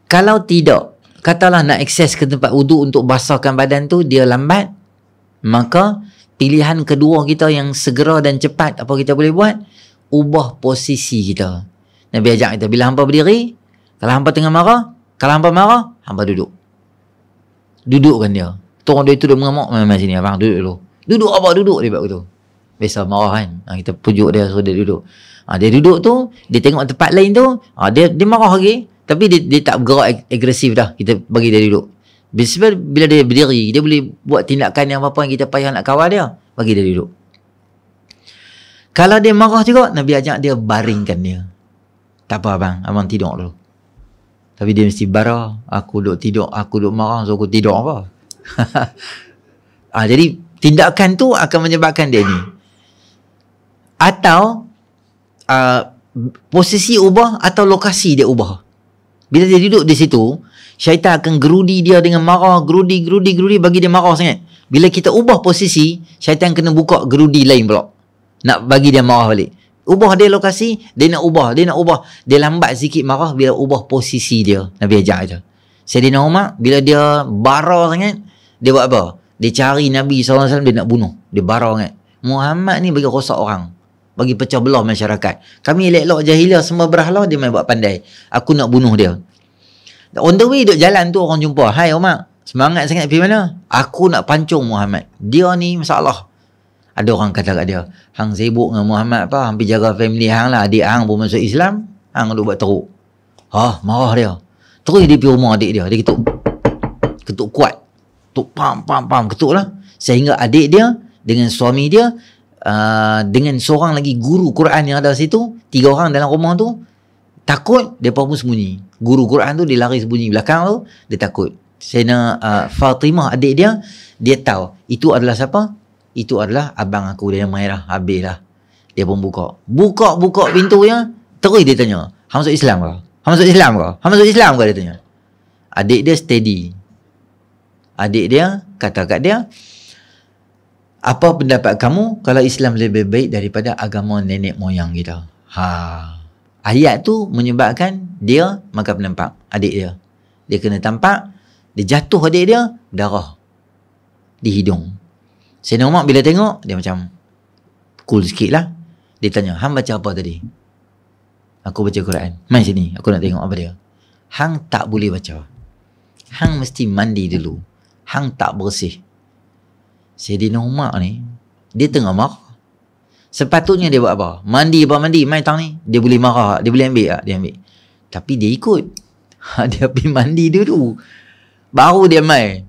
Kalau tidak, katalah nak akses ke tempat wuduk untuk basahkan badan tu, dia lambat, maka pilihan kedua kita yang segera dan cepat, apa kita boleh buat? Ubah posisi kita. Nabi ajak kita, bila hampa berdiri, kalau hampa tengah marah, kalau hampa marah, hampa duduk. Dudukkan dia. Tolong dia tu dia mengamuk, memang sini abang, duduk dulu. Duduk apa? Duduk dia buat begitu. Biasa marah kan, kita pujuk dia suruh dia duduk. Dia duduk tu, dia tengok tempat lain tu, dia marah lagi, tapi dia tak bergerak agresif dah. Kita bagi dia duduk. Bila dia berdiri, dia boleh buat tindakan yang apa-apa yang kita payah nak kawal dia, bagi dia duduk. Kalau dia marah juga, Nabi ajak dia baringkan dia. Tak apa abang tidur dulu. Tapi dia mesti bara, aku duduk tidur, aku duduk marah, so aku tidur apa? Jadi tindakan tu akan menyebabkan dia ni. Atau posisi ubah atau lokasi dia ubah. Bila dia duduk di situ, syaitan akan gerudi dia dengan marah, gerudi bagi dia marah sangat. Bila kita ubah posisi, syaitan kena buka gerudi lain pula, nak bagi dia marah balik. Ubah dia lokasi, dia nak ubah. Dia lambat sikit marah bila ubah posisi dia. Nabi ajak aja. Sayyidina Umar, bila dia bara sangat, dia buat apa? Dia cari Nabi SAW, dia nak bunuh. Dia bara sangat. Muhammad ni bagi rosak orang, bagi pecah belah masyarakat. Kami elok-elok jahiliah semua berhala, dia main buat pandai. Aku nak bunuh dia. On the way duduk jalan tu orang jumpa, hai Umar, semangat sangat pergi mana? Aku nak pancung Muhammad. Dia ni masalah. Ada orang kata kat dia, hang sibuk dengan Muhammad apa? Hampir jaga family hang lah. Adik hang pun masuk Islam, hang duk buat teruk. Marah dia. Terus dia pergi rumah adik dia. Dia ketuk kuat. Ketuk pam, ketuk lah. Sehingga adik dia dengan suami dia, dengan seorang lagi guru Quran yang ada situ, 3 orang dalam rumah tu, takut, dia pun sembunyi. Guru Quran tu dia lari sembunyi belakang tu, dia takut. Sayyidina Fatimah adik dia, dia tahu itu adalah siapa? Itu adalah abang aku, dia nama Merah. Habis lah. Dia pun buka pintu ya. Terus dia tanya, hang masuk Islam ke? Hang masuk Islam ke? Dia tanya. Adik dia steady. Adik dia kata kat dia, apa pendapat kamu kalau Islam lebih baik daripada agama nenek moyang kita? Ayat tu menyebabkan dia makan penampak adik dia. Dia kena tampak, dia jatuh adik dia, darah di hidung. Sayyidina Umar bila tengok, dia macam cool sikit lah. Dia tanya, hang baca apa tadi? Aku baca Quran. Mai sini, aku nak tengok apa dia. Hang tak boleh baca. Hang mesti mandi dulu. Hang tak bersih. Sayyidina Umar ni, dia tengah marah. Sepatutnya dia buat apa? Mandi, main tang ni. Dia boleh marah, dia boleh ambil tak? Dia ambil. Tapi dia ikut. Dia pergi mandi dulu. Baru dia main.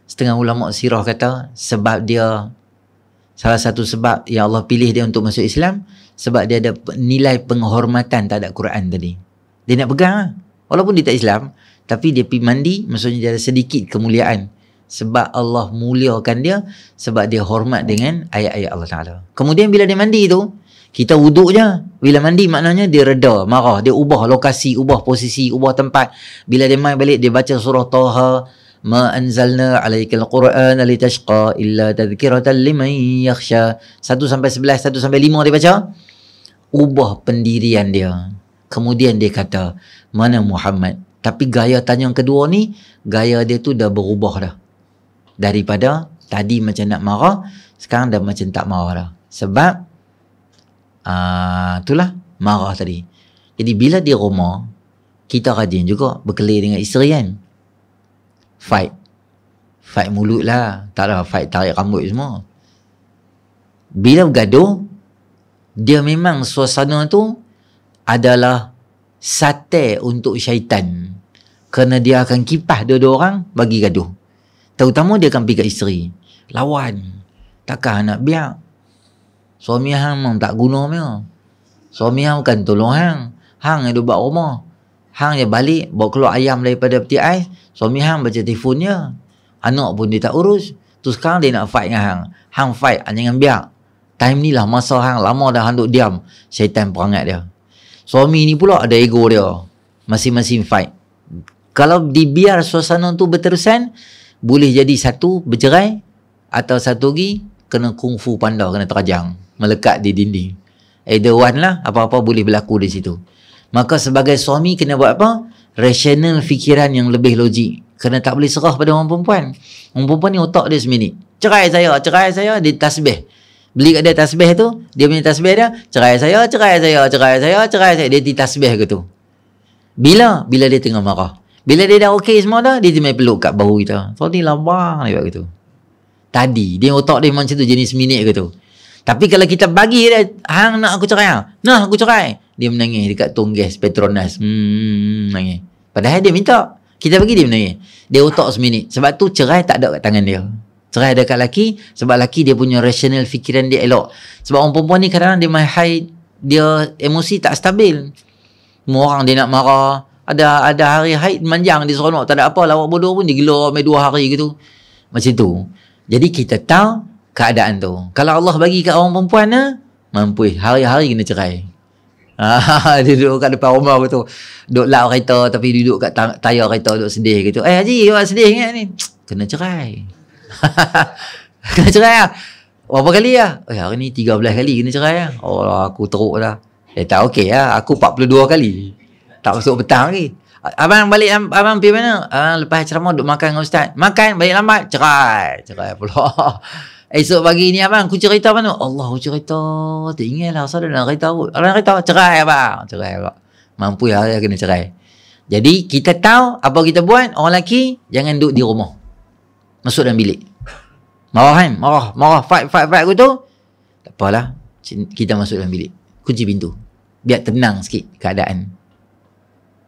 Setengah ulama sirah kata, sebab dia, salah satu sebab yang Allah pilih dia untuk masuk Islam, sebab dia ada nilai penghormatan terhadap Quran tadi. Dia nak pegang lah. Walaupun dia tak Islam, tapi dia pergi mandi, maksudnya dia ada sedikit kemuliaan. Sebab Allah muliakan dia, sebab dia hormat dengan ayat-ayat Allah Ta'ala. Kemudian bila dia mandi tu, kita wuduk je. Bila mandi maknanya dia reda, marah. Dia ubah lokasi, ubah posisi, ubah tempat. Bila dia main balik, dia baca surah Taha. Ma anzalna alaikal Qur'an litashqa illa tadhkiratan liman yakhsha. 1-11, 1-5 dia baca. Ubah pendirian dia. Kemudian dia kata, mana Muhammad? Tapi gaya tanya yang kedua ni, gaya dia tu dah berubah dah. Daripada tadi macam nak marah, sekarang dah macam tak marah dah. Sebab itulah marah tadi. Jadi bila di rumah, kita rajin juga berkelahi dengan isteri kan. Fight mulut lah. Tak lah fight tarik rambut semua. Bila bergaduh, dia memang suasana tu adalah sate untuk syaitan. Kerana dia akan kipas dua-dua orang bagi gaduh. Terutama dia akan pergi kat isteri. Lawan. Takkan nak biar. Suami hang memang tak guna punya. Suami hang bukan tolong hang. Hang yang buat rumah. Hang je balik, bawa keluar ayam daripada peti ais. Suami hang baca telefon je. Anak pun dia tak urus. Tu sekarang dia nak fight dengan hang. Hang fight, jangan biar. Time ni lah masa hang lama dah hang duk diam. Syaitan perangat dia. Suami ni pula ada ego dia. Masing-masing fight. Kalau dibiar suasana tu berterusan, boleh jadi satu bercerai, atau satu lagi kena kungfu panda, kena terajang, melekat di dinding. Either one lah, apa-apa boleh berlaku di situ. Maka sebagai suami kena buat apa? Rasional fikiran yang lebih logik. Kena tak boleh serah pada orang perempuan. Orang perempuan ni otak dia seminit. Cerai saya, dia tasbih. Beli kat dia tasbih tu, dia punya tasbih dia, cerai saya. Dia ditasbih ke tu. Bila dia tengah marah. Bila dia dah okey semua dah, dia main peluk kat bahu kita. So ni lambang dia buat gitu. Tadi, dia otak dia macam tu, jenis minit ke tu. Tapi kalau kita bagi dia, hang nak aku cerai hang? Nah, aku cerai. Dia menangis dekat tong gas Petronas. Nangis. Padahal dia minta. Kita bagi dia menangis. Dia otak seminit. Sebab tu cerai tak ada kat tangan dia. Cerai ada kat laki, sebab laki dia punya rasional fikiran dia elok. Sebab orang perempuan ni kadang-kadang dia main high, dia emosi tak stabil. Semua orang dia nak marah. Ada hari haid manjang dia seronok, tak ada apa, lawak bodoh pun dia gila sampai 2 hari gitu. Macam tu. Jadi kita tahu keadaan tu. Kalau Allah bagi kat orang perempuan mampu hari-hari kena cerai. Dia duduk kat depan rumah gitu. Duduk lap kereta tapi duduk kat tayar kereta duduk sedih gitu. Haji, awak sedih ingat ni? Kena cerai. Kena cerai lah. Berapa kali lah? Hari ni 13 kali kena cerai lah. Oh, aku teruk dah. Tak okey lah. Aku 42 kali. Tak masuk petang lagi. Abang balik, abang pergi mana? Lepas ceramah duduk makan dengan ustaz. Makan, balik lambat. Cerai pula. Esok pagi ni abang, aku cerita mana? Allah, aku cerita. Tak ingat lah. Asal dia nak cerita. Abang cerita, cerai abang. Cerai abang. Mampu ya, kena cerai. Jadi, kita tahu apa kita buat. Orang lelaki, jangan duduk di rumah. Masuk dalam bilik. Marah kan? Marah. Fight aku tu. Tak apalah. Kita masuk dalam bilik. Kunci pintu. Biar tenang sikit keadaan.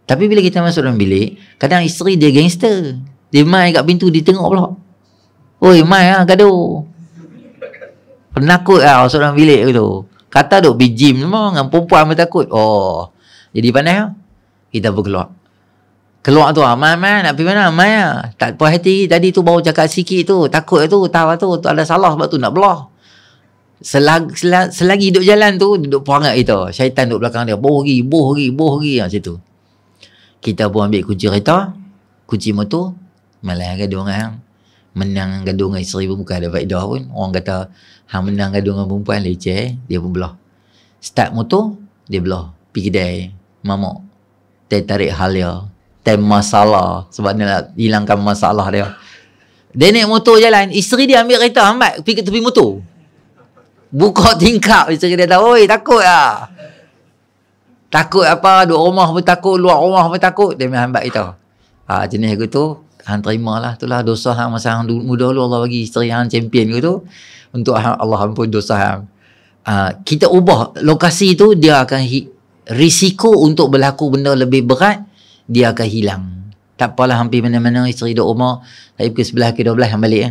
Tapi bila kita masuk dalam bilik, kadang isteri dia gangster. Dia main kat pintu, dia tengok pula. Oi, main lah gaduh. Penakut lah masuk dalam bilik tu. Kata duk pergi gym semua dengan perempuan pun takut. Oh, jadi panas lah. Kita pun keluar tu lah. Mai nak pergi mana? Mai lah. Tak puas hati. Tadi tu baru cakap sikit tu. Takut tu. Tahu tu ada salah sebab tu nak belah. Selagi duduk jalan tu, duduk perangat kita. Syaitan duduk belakang dia. Boh pergi. Macam tu. Kita pun ambil kunci kereta, kunci motor, malah gaduh dengan hang. Menang gaduh dengan isteri pun bukan ada faedah pun. Orang kata hang menang gaduh dengan perempuan leceh, dia pun belah. Start motor, dia belah. Pergi kedai, mamak. Dia tarik hal dia. Time masalah sebab dia nak hilangkan masalah dia. Dia naik motor jalan, isteri dia ambil kereta hambat pergi ke tepi motor. Buka tingkap, isteri dia tahu, oi takut lah. Takut apa, duduk rumah pun takut, luar rumah pun takut. Dia main hambat kita. Jenis aku tu, hang terima lah. Itulah dosa hang masa hang muda dulu Allah bagi isteri hang champion ke tu. Untuk Allah ampun dosa hang. kita ubah lokasi tu, dia akan risiko untuk berlaku benda lebih berat dia akan hilang. Tak apalah, hampir mana-mana isteri duduk rumah, tapi pukul 11 ke 12 yang balik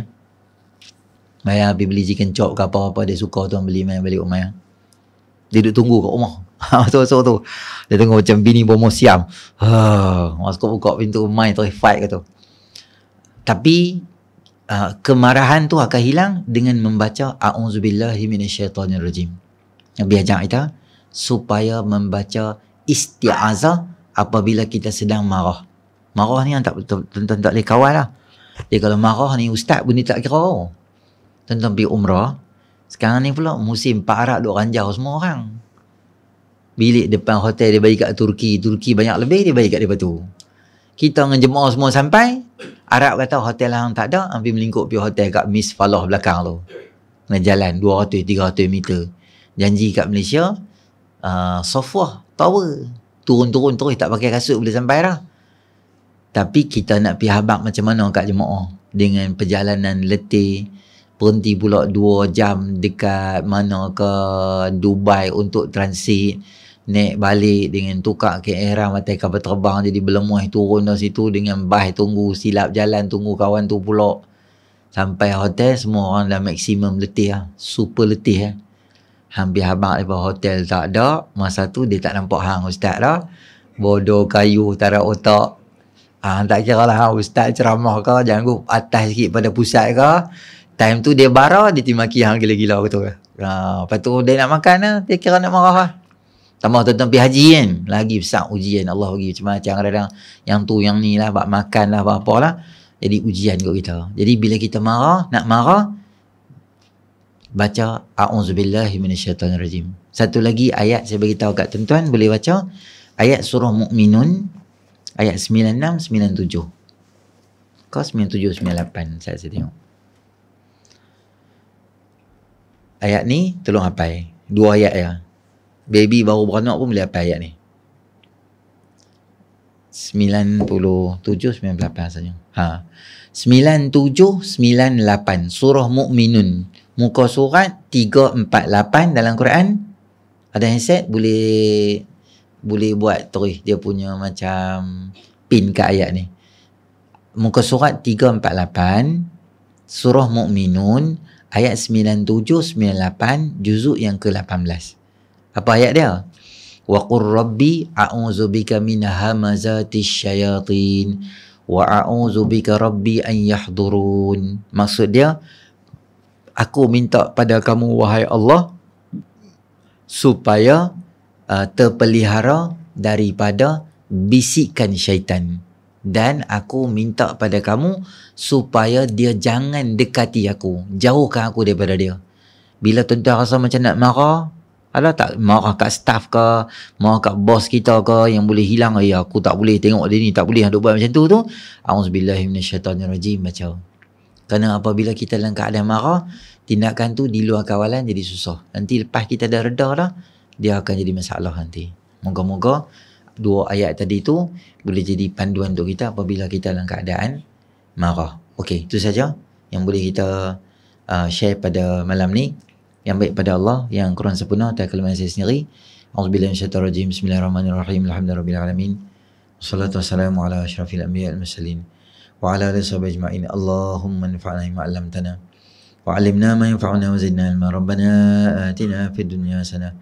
Maya pergi beli chicken chop ke apa-apa dia suka tu, beli main balik rumah dia duduk tunggu kat rumah. So dia tengok macam bini bomo siam, masuk buka pintu main terus fight ke tu. Tapi kemarahan tu akan hilang dengan membaca a'udzubillahi minasyaitonirrajim. Nabi ajak kita supaya membaca isti'azah apabila kita sedang marah. Marah ni yang tuan-tuan tak boleh kawal lah. Dia kalau marah ni ustaz pun dia tak kira. Tuan-tuan pergi umrah, sekarang ni pula musim Pak Arab duk ranjau semua orang. Bilik depan hotel dia bagi kat Turki banyak lebih, dia bagi kat dia tu. Kita dengan jemaah semua sampai, Arab kata hotel hang tak ada, hampir melingkup pergi hotel kat Miss Falah belakang tu. Kena jalan 200-300 meter. Janji kat Malaysia, Sofwah Tower, turun-turun terus, tak pakai kasut boleh sampai dah. Tapi kita nak pergi habaq macam mana kat jemaah dengan perjalanan letih, berhenti pula 2 jam dekat mana ke Dubai untuk transit, naik balik dengan tukar ke ihram atas kapal terbang, jadi berlemuh turun dari situ dengan bas tunggu, silap jalan tunggu kawan tu pula. Sampai hotel semua orang dah maksimum letih lah, super letih lah. Hampir habaq daripada hotel tak ada. Masa tu dia tak nampak hang ustaz dah, bodoh kayu tarak otak. Tak kira lah ustaz ceramah ke, jangan go atas sikit pada pusat ke. Time tu dia bara, dia timaki hang gila-gila betul. Lepas tu dia nak makan lah, dia kira nak marah lah. Tambah tuan-tuan pergi haji kan, lagi besar ujian Allah bagi macam-macam. Kadang-kadang yang tu yang ni lah, buat makan lah, buat apa lah, jadi ujian kat kita. Jadi bila kita marah, nak marah, baca a'udzubillahi minasyaitonirrajim. Satu lagi ayat saya bagi tahu kat tuan-tuan, boleh baca ayat surah Mukminun ayat 96 97. Kau 97 98 saya tengok. Ayat ni tolong hafal. 2 ayat ya. Baby baru beranak pun boleh hafal ayat ni. 97 98 rasanya. 97 98 surah Mukminun. Muka surat 348 dalam Quran. Ada handset boleh buat terus dia punya macam pin kat ayat ni. Muka surat 348 surah Mukminun ayat 97 98 juzuk yang ke-18. Apa ayat dia? Wa qur rabbi a'udzubika min hamazatis syayatin wa a'udzubika rabbi an yahdurun. Maksud dia, aku minta pada kamu wahai Allah supaya terpelihara daripada bisikan syaitan, dan aku minta pada kamu supaya dia jangan dekati aku, jauhkan aku daripada dia. Bila tuan-tuan rasa macam nak marah, alah tak marah kat staff ke, marah kat bos kita ke, yang boleh hilang, aku tak boleh tengok dia ni, tak boleh duk buat macam tu a'udzubillahi minasyaitonirrajim baca. Kerana apabila kita dalam keadaan marah, tindakan tu di luar kawalan jadi susah. Nanti lepas kita dah reda dah, dia akan jadi masalah nanti. Moga-moga 2 ayat tadi tu boleh jadi panduan untuk kita apabila kita dalam keadaan marah. Okey, itu saja yang boleh kita share pada malam ni. Yang baik pada Allah, yang kurang sempurna atas kelemahan saya sendiri. A'udzubillahi minasyaitonirrajim. Bismillahirrahmanirrahim. Alhamdulillahirabbil alamin. Wassalatu wassalamu ala asyrafil anbiya'i wal mursalin wa ala alihi washabihi ajma'in. Allahumma anfa'na bima 'allamtana wa 'allimna ma yanfa'una wa zidna ilma. Rabbana atina fid dunya hasanah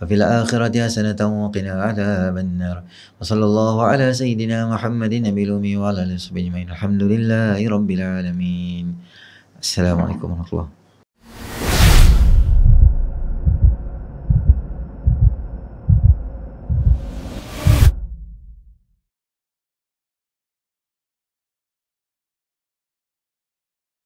wa fil akhirati hasanatan wa qina 'adzaban nar. Wa sallallahu ala sayyidina Muhammadin nabiyil ummi wa ala alihi washabihi ajma'in. Alhamdulillahirabbil alamin. Assalamualaikum warahmatullahi wabarakatuh.